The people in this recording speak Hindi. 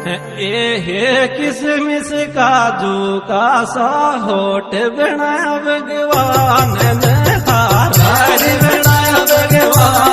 ये किसमिस काजू का सा होठ बनाया भगवान ने, बनाया भगवान